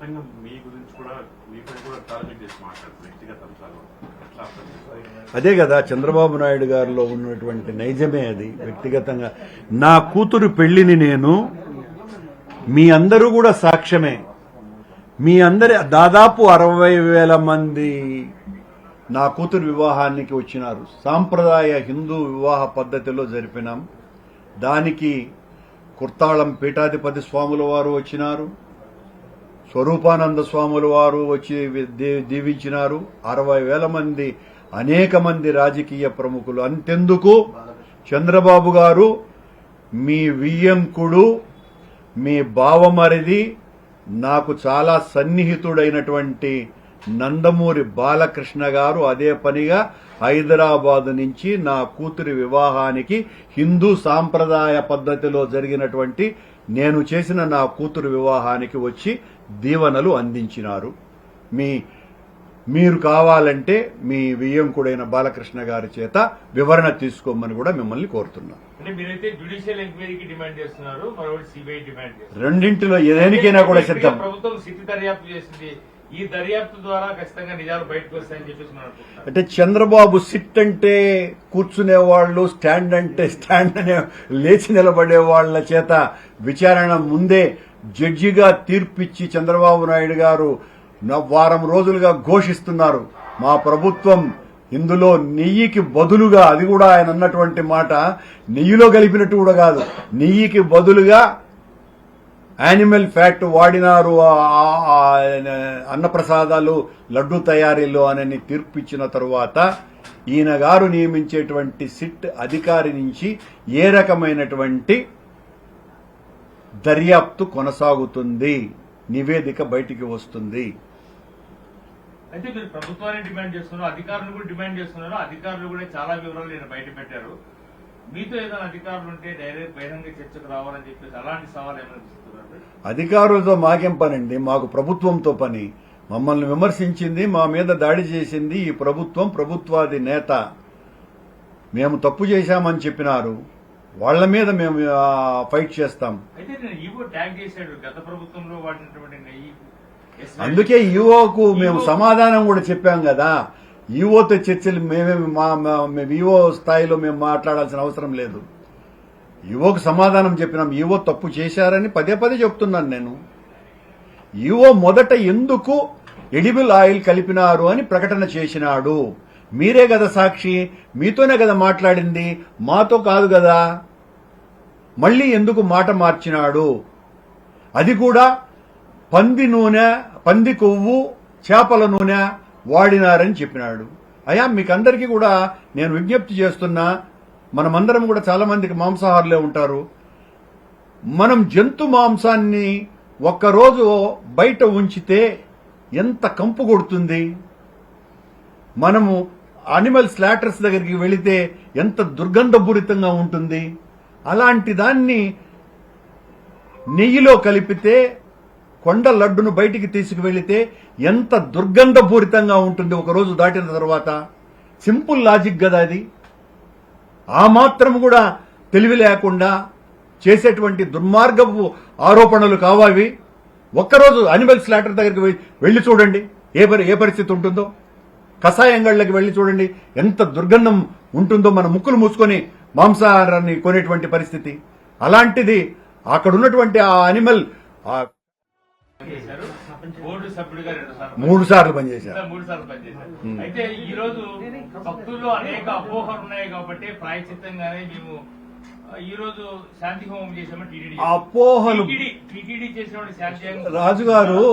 సహజంగా మీ గురించి కూడా మీపై కూడా టార్గెట్ చేసి మాట్లాడుతుంది వ్యక్తిగత అంశాలు. అదే కదా చంద్రబాబు నాయుడు గారిలో ఉన్నటువంటి నైజమే అది. వ్యక్తిగతంగా నా కూతురు పెళ్లిని నేను, మీ అందరూ కూడా సాక్ష్యమే, మీ అందరి దాదాపు 60,000 మంది నా కూతురు వివాహానికి వచ్చినారు. సాంప్రదాయ హిందూ వివాహ పద్ధతిలో జరిపినాం. దానికి కుర్తాళం పీఠాధిపతి స్వాముల వారు వచ్చినారు, స్వరూపానంద స్వాముల వారు వచ్చి దీవించినారు. 60,000 మంది, అనేక మంది రాజకీయ ప్రముఖులు. అంతెందుకు చంద్రబాబు గారు మీ వియ్యంకుడు, మీ బావమరిది, నాకు చాలా సన్నిహితుడైనటువంటి నందమూరి బాలకృష్ణ గారు అదే పనిగా హైదరాబాద్ నుంచి నా కూతురి వివాహానికి హిందూ సాంప్రదాయ పద్ధతిలో జరిగినటువంటి నేను చేసిన నా కూతురు వివాహానికి వచ్చి దీవెనలు అందించినారు. మీరు కావాలంటే మీ వియ్యంకుడైన బాలకృష్ణ గారి చేత వివరణ తీసుకోమని కూడా మిమ్మల్ని కోరుతున్నాను. అంటే మీరైతే జ్యుడిషియల్ ఎంక్వైరీకి డిమాండ్ చేస్తున్నారు, మరొకటి సిబిఐ డిమాండ్ చేస్తున్నారు. రెండింటిలో ఏదేనికైనా కూడా సిద్ధం. ప్రభుత్వం సిట్ దర్యాప్తు చేసింది, ఈ దర్యాప్తు ద్వారా ఖచ్చితంగా నిజాలు బయటకు వస్తాయని చెప్పేసి మనం అనుకుంటున్నాం. అంటే చంద్రబాబు సిట్ అంటే కూర్చునే వాళ్ళు, స్టాండ్ అంటే స్టాండ్ అనే లేచి నిలబడే వాళ్ల చేత విచారణ ముందే జడ్జిగా తీర్పిచ్చి చంద్రబాబు నాయుడు గారు వారం రోజులుగా ఘోషిస్తున్నారు, మా ప్రభుత్వం ఇందులో నెయ్యికి బదులుగా, అది కూడా ఆయన అన్నటువంటి మాట నెయ్యిలో కలిపినట్టు కూడా కాదు, నెయ్యికి బదులుగా యానిమల్ ఫ్యాట్ వాడినారు అన్నప్రసాదాలు లడ్డూ తయారీలో అని తీర్పిచ్చిన తరువాత ఈయన గారు నియమించేటువంటి సిట్ అధికారి నుంచి ఏ రకమైనటువంటి దర్యాప్తు కొనసాగుతుంది, నివేదిక బయటికి వస్తుంది. అయితే మీరు ప్రభుత్వాన్ని డిమాండ్ చేస్తున్నారు, అధికారులు కూడా డిమాండ్ చేస్తున్నారు. అధికారులు కూడా చాలా వివరాలు నేను బయట పెట్టారు. మీతో ఏదైనా అధికారులు ఉంటే డైరెక్ట్ బహిరంగ చర్చకు రావాలని చెప్పేసి అలాంటి సవాల్ ఏమైనా ఇస్తున్నారు? అధికారులతో మాకేం పనండి, మాకు ప్రభుత్వంతో పని. మమ్మల్ని విమర్శించింది, మా మీద దాడి చేసింది ఈ ప్రభుత్వం, ప్రభుత్వాది నేత. మేము తప్పు చేశామని చెప్పినారు, వాళ్ల మీద మేము ఫైట్ చేస్తాం. అయితే నేను ఈవో ట్యాగ్ చేశాడు, గత ప్రభుత్వంలో వాడినటువంటి నెయ్యి. అందుకే ఈవోకు మేము సమాధానం కూడా చెప్పాం కదా. ఈవోతో చర్చలు మేమేమి ఈవో స్థాయిలో మేము మాట్లాడాల్సిన అవసరం లేదు. ఈవోకు సమాధానం చెప్పినాం. ఈవో తప్పు చేశారని పదే పదే చెప్తున్నాను నేను. ఈవో మొదట ఎందుకు ఎడిబుల్ ఆయిల్ కలిపినారు అని ప్రకటన చేసినాడు. మీరే కదా సాక్షి, మీతోనే కదా మాట్లాడింది, మాతో కాదు కదా. మళ్లీ ఎందుకు మాట మార్చినాడు? అది కూడా పంది నూనె, పంది కొవ్వు, చేపల నూనె వాడినారని చెప్పినాడు. అయ్యా మీకందరికీ కూడా నేను విజ్ఞప్తి చేస్తున్నా, మనమందరం కూడా చాలా మందికి మాంసాహారులే ఉంటారు. మనం జంతు మాంసాన్ని ఒక్కరోజు బయట ఉంచితే ఎంత కంపు కొడుతుంది. మనము అనిమల్ స్లాటర్స్ దగ్గరికి వెళితే ఎంత దుర్గంధపూరితంగా ఉంటుంది. అలాంటి దాన్ని నెయ్యిలో కలిపితే, కొండ లడ్డును బయటికి తీసుకువెళితే ఎంత దుర్గంధపూరితంగా ఉంటుంది ఒకరోజు దాటిన తర్వాత. సింపుల్ లాజిక్ కదా అది. ఆ మాత్రం కూడా తెలివి లేకుండా చేసేటువంటి దుర్మార్గపు ఆరోపణలు కావాలి. ఒక్కరోజు అనిమల్ స్లాటర్ దగ్గరికి వెళ్లి చూడండి ఏ పరిస్థితి ఉంటుందో. కషాయంగళ్ళకి వెళ్లి చూడండి ఎంత దుర్గంధం ఉంటుందో. మన ముక్కులు మూసుకొని మాంసాహారాన్ని కొనేటువంటి పరిస్థితి. అలాంటిది అక్కడ ఉన్నటువంటి ఆ అనిమల్ బోర్డు సభ్యుడిగా 3 సార్లు పనిచేశారు. అయితే ఈ రోజు భక్తుల్లో అనేక అపోహలు ఉన్నాయి కాబట్టి ప్రాయచిత్తంగానే మేము ఈ రోజు శాంతి హోమం చేసామని టీటీడీ అపోహలు చేసినప్పుడు శాంతి రాజుగారు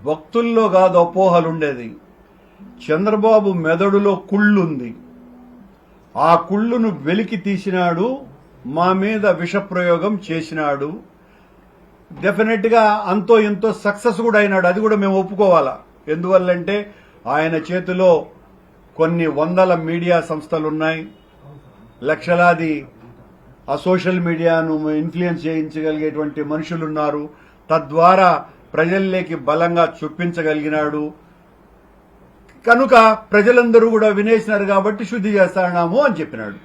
భక్తుల్లో కాదు అపోహలుండేది. చంద్రబాబు మెదడులో కుళ్ళుంది. ఆ కుళ్ళును వెలికి తీసినాడు, మా మీద విషప్రయోగం చేసినాడు. డెఫినెట్ గా అంతో ఎంతో సక్సెస్ కూడా అయినాడు. అది కూడా మేము ఒప్పుకోవాలా. ఎందువల్లంటే ఆయన చేతిలో కొన్ని వందల మీడియా సంస్థలున్నాయి, లక్షలాది ఆ సోషల్ మీడియాను ఇన్ఫ్లుయెన్స్ చేయించగలిగేటువంటి మనుషులున్నారు. తద్వారా ప్రజల్లోకి బలంగా చొప్పించగలిగినాడు. కనుక ప్రజలందరూ కూడా వినేసినారు కాబట్టి శుద్ధి చేస్తాము అని చెప్పినాడు.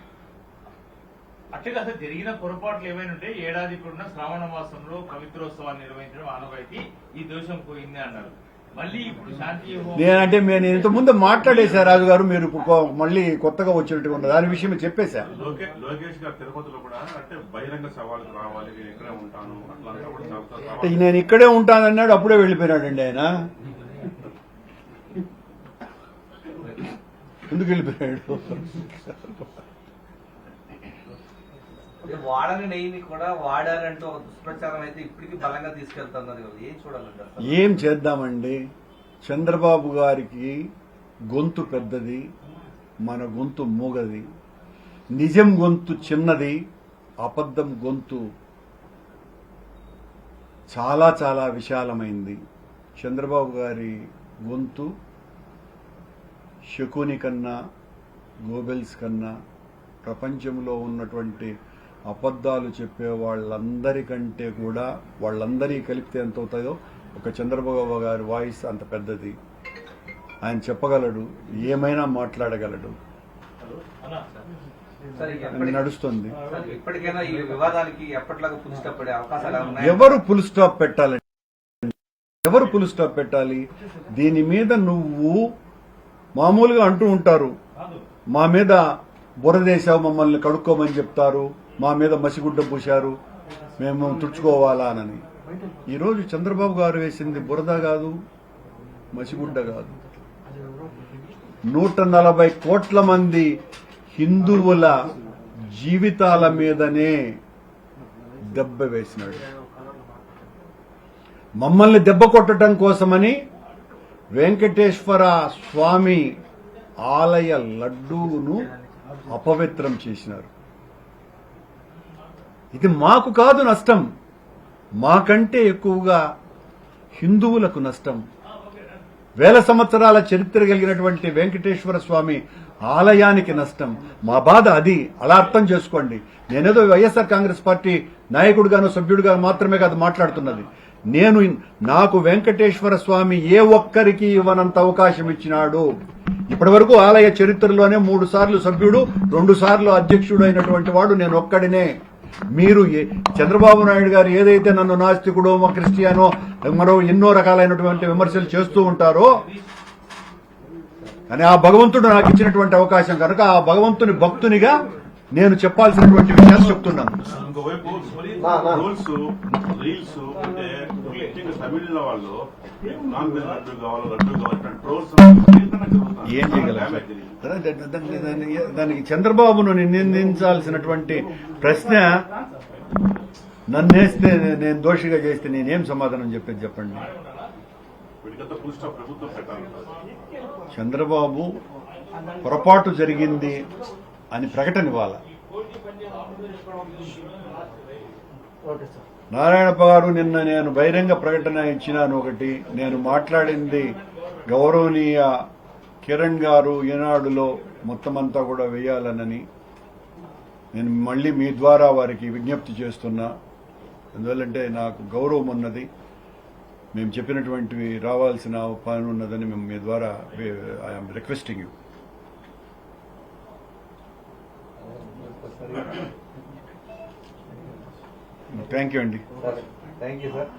అట్లే అసలు జరిగిన పొరపాట్లు ఏమైనా ఉంటే ఏడాది ఇప్పుడున్న శ్రావణ మాసంలో పవిత్రోత్సవాన్ని నిర్వహించడం ఆనవాయితీ ఈ దోషం పోయింది అన్నారు. మళ్ళీ ఇప్పుడు శాంతి హోమం నేనంటే నేను ఇంతకుముందు మాట్లాడేశా రాజు గారు, మీరు మళ్ళీ కొత్తగా వచ్చినట్టుగా ఉన్నది దాని విషయం చెప్పేశా. లోకేష్ గారు తిరుపతిలో కూడా అంటే బహిరంగ సవాళ్ళకి రావాలి, నేను ఇక్కడే ఉంటాను అట్లా అంతా కూడా చాలా అంటే నేను ఇక్కడే ఉంటానన్నాడు, అప్పుడే వెళ్ళిపోయినాడండి ఆయన. ఎందుకు వెళ్ళిపోయాడు? వాడని నెయ్యిని కూడా వాడారంటూ ఒక దుష్ప్రచారం అయితే ఇప్పటికీ బలంగా తీసుకెళ్తున్నారు కదా, ఏం చూడాలంటారు? ఏం చేద్దామండి, చంద్రబాబు గారికి గొంతు పెద్దది, మన గొంతు మూగది. నిజం గొంతు చిన్నది, అబద్ధం గొంతు చాలా చాలా విశాలమైంది. చంద్రబాబు గారి గొంతు శకుని కన్నా, గోబెల్స్ కన్నా, ప్రపంచంలో ఉన్నటువంటి అబద్ధాలు చెప్పే వాళ్ళందరికంటే కూడా, వాళ్ళందరికీ కలిపితే ఎంత అవుతాయో ఒక చంద్రబాబు గారి వాయిస్ అంత పెద్దది. ఆయన చెప్పగలడు, ఏమైనా మాట్లాడగలడు, నడుస్తుంది. ఇప్పటికైనా ఈ వివాదానికి ఎప్పటిలాగా ఫుల్ స్టాప్ పడే అవకాశాలు ఉన్నాయి? ఎవరు ఫుల్ స్టాప్ పెట్టాలండి? ఎవరు ఫుల్ స్టాప్ పెట్టాలి? దీని మీద నువ్వు మామూలుగా అంటూ ఉంటారు, మా మీద బురదేశావు, మమ్మల్ని కడుక్కోమని చెప్తారు, మా మీద మసిగుడ్డ పూశారు, మేము తుడుచుకోవాలా అని. ఈరోజు చంద్రబాబు గారు వేసింది బురద కాదు, మసిగుడ్డ కాదు. 140 కోట్ల మంది హిందువుల జీవితాల మీదనే దెబ్బ వేసినాడు. మమ్మల్ని దెబ్బ కొట్టడం కోసమని వెంకటేశ్వర స్వామి ఆలయ లడ్డూను అపవిత్రం చేసినారు. ఇది మాకు కాదు నష్టం, మాకంటే ఎక్కువగా హిందువులకు నష్టం. వేల సంవత్సరాల చరిత్ర కలిగినటువంటి వెంకటేశ్వర స్వామి ఆలయానికి నష్టం. మా బాధ అది, అలా అర్థం చేసుకోండి. నేనేదో వైఎస్ఆర్ కాంగ్రెస్ పార్టీ నాయకుడిగాను సభ్యుడిగాను మాత్రమే కాదు మాట్లాడుతున్నది. నాకు వెంకటేశ్వర స్వామి ఏ ఒక్కరికి ఇవ్వనంత అవకాశం ఇచ్చినాడు. ఇప్పటి వరకు ఆలయ చరిత్రలోనే 3 సార్లు సభ్యుడు, 2 సార్లు అధ్యక్షుడు అయినటువంటి వాడు నేను ఒక్కడినే. మీరు చంద్రబాబు నాయుడు గారు ఏదైతే నన్ను నాస్తికుడో, క్రిస్టియానో, మరో ఎన్నో రకాలైనటువంటి విమర్శలు చేస్తూ ఉంటారో, అని ఆ భగవంతుడు నాకు ఇచ్చినటువంటి అవకాశం కనుక ఆ భగవంతుని భక్తునిగా నేను చెప్పాల్సినటువంటి విషయాలు చెప్తున్నాను. ఇంకోవైపు రూల్స్ రీల్స్ అంటే ముఖ్యంగా తమిళ వాళ్ళు నాన్ వెజ్ లడ్డు కావాలి, లడ్డు కావాలి ట్రోల్స్ ఏం చేయగలం? దానికి చంద్రబాబును నిందించాల్సినటువంటి ప్రశ్న నన్నేస్తే, నేను దోషిగా చేస్తే నేనేం సమాధానం చెప్పేది చెప్పండి? ప్రభుత్వం పెట్టాలి. చంద్రబాబు పొరపాటు జరిగింది అని ప్రకటన ఇవ్వాలి. నారాయణప్ప గారు నిన్న నేను బహిరంగ ప్రకటన ఇచ్చినాను. ఒకటి, నేను మాట్లాడింది గౌరవనీయ కిరణ్ గారు ఈనాడులో మొత్తం అంతా కూడా వేయాలనని నేను మళ్ళీ మీ ద్వారా వారికి విజ్ఞప్తి చేస్తున్నా. ఎందువల్లంటే నాకు గౌరవం ఉన్నది, మేము చెప్పినటువంటివి రావాల్సిన పని ఉన్నదని మేము మీ ద్వారా I'm requesting you. Thank you అండి. Thank you sir.